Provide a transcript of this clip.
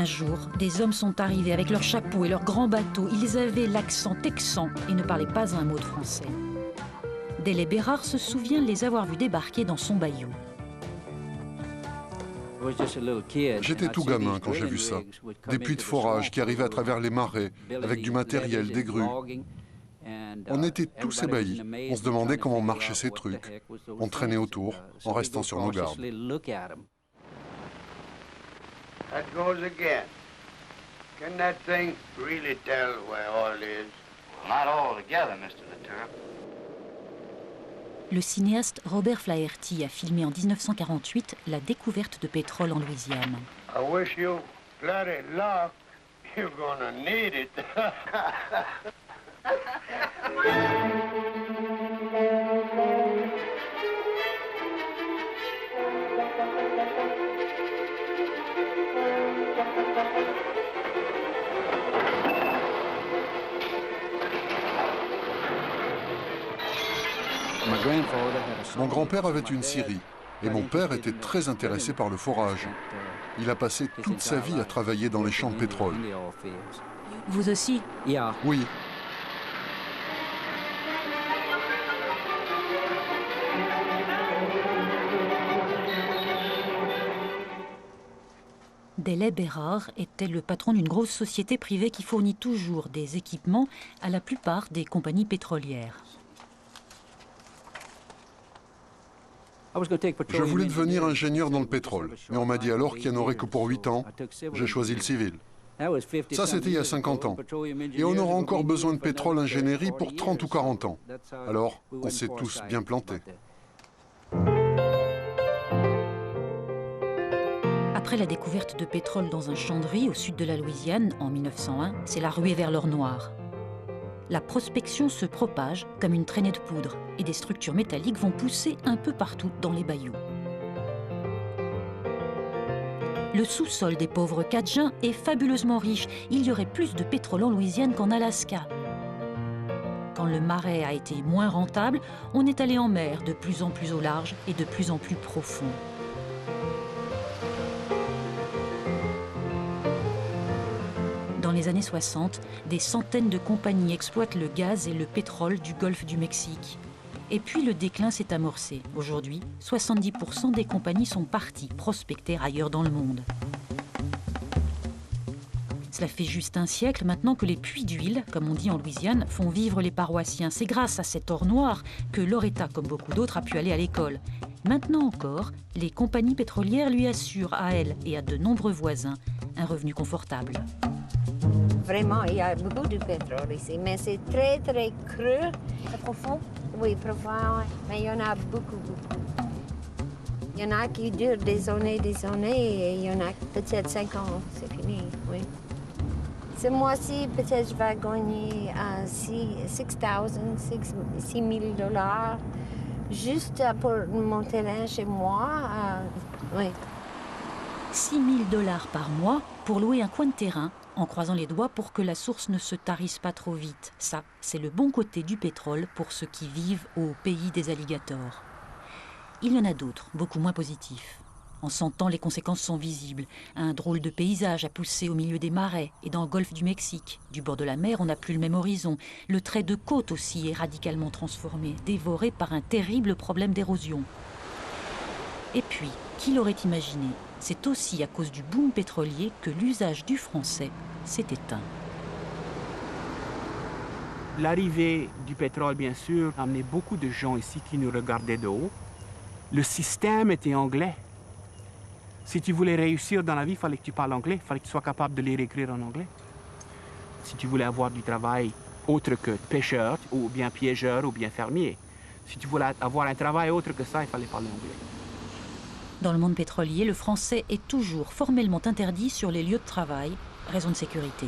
jour, des hommes sont arrivés avec leurs chapeaux et leurs grands bateaux. Ils avaient l'accent texan et ne parlaient pas un mot de français. Délé Bérard se souvient les avoir vus débarquer dans son bayou. J'étais tout gamin quand j'ai vu ça. Des puits de forage qui arrivaient à travers les marais, avec du matériel, des grues. On était tous ébahis. On se demandait comment marchaient ces trucs. On traînait autour, en restant sur nos gardes. That goes again. Can that thing really tell where oil is? Not all together, Mr. Latour. Le cinéaste Robert Flaherty a filmé en 1948 la découverte de pétrole en Louisiane. I wish you bloody luck. You're gonna need it. Mon grand-père avait une scierie et mon père était très intéressé par le forage. Il a passé toute sa vie à travailler dans les champs de pétrole. Vous aussi? Oui. Délé Bérard était le patron d'une grosse société privée qui fournit toujours des équipements à la plupart des compagnies pétrolières. Je voulais devenir ingénieur dans le pétrole, mais on m'a dit alors qu'il n'y en aurait que pour 8 ans. J'ai choisi le civil. Ça, c'était il y a 50 ans. Et on aura encore besoin de pétrole ingénierie pour 30 ou 40 ans. Alors, on s'est tous bien plantés. Après la découverte de pétrole dans un champ de riz au sud de la Louisiane en 1901, c'est la ruée vers l'or noir. La prospection se propage comme une traînée de poudre et des structures métalliques vont pousser un peu partout dans les bayous. Le sous-sol des pauvres Cajuns est fabuleusement riche. Il y aurait plus de pétrole en Louisiane qu'en Alaska. Quand le marais a été moins rentable, on est allé en mer de plus en plus au large et de plus en plus profond. Dans les années 60, des centaines de compagnies exploitent le gaz et le pétrole du golfe du Mexique. Et puis le déclin s'est amorcé. Aujourd'hui, 70% des compagnies sont parties prospecter ailleurs dans le monde. Cela fait juste un siècle maintenant que les puits d'huile, comme on dit en Louisiane, font vivre les paroissiens. C'est grâce à cet or noir que Loretta, comme beaucoup d'autres, a pu aller à l'école. Maintenant encore, les compagnies pétrolières lui assurent à elle et à de nombreux voisins un revenu confortable. Vraiment, il y a beaucoup de pétrole ici, mais c'est très, très creux. C'est profond? Oui, profond, mais il y en a beaucoup, beaucoup. Il y en a qui durent des années, et il y en a peut-être 5 ans, c'est fini, oui. Ce mois-ci, peut-être je vais gagner $6 000 juste pour mon terrain chez moi, oui. $6 000 par mois pour louer un coin de terrain, en croisant les doigts pour que la source ne se tarisse pas trop vite. Ça, c'est le bon côté du pétrole pour ceux qui vivent au pays des alligators. Il y en a d'autres, beaucoup moins positifs. En 100 ans, les conséquences sont visibles. Un drôle de paysage a poussé au milieu des marais et dans le golfe du Mexique. Du bord de la mer, on n'a plus le même horizon. Le trait de côte aussi est radicalement transformé, dévoré par un terrible problème d'érosion. Et puis, qui l'aurait imaginé? C'est aussi à cause du boom pétrolier que l'usage du français s'est éteint. L'arrivée du pétrole, bien sûr, a amené beaucoup de gens ici qui nous regardaient de haut. Le système était anglais. Si tu voulais réussir dans la vie, il fallait que tu parles anglais, il fallait que tu sois capable de lire et écrire en anglais. Si tu voulais avoir du travail autre que pêcheur, ou bien piégeur, ou bien fermier, si tu voulais avoir un travail autre que ça, il fallait parler anglais. Dans le monde pétrolier, le français est toujours formellement interdit sur les lieux de travail, raison de sécurité.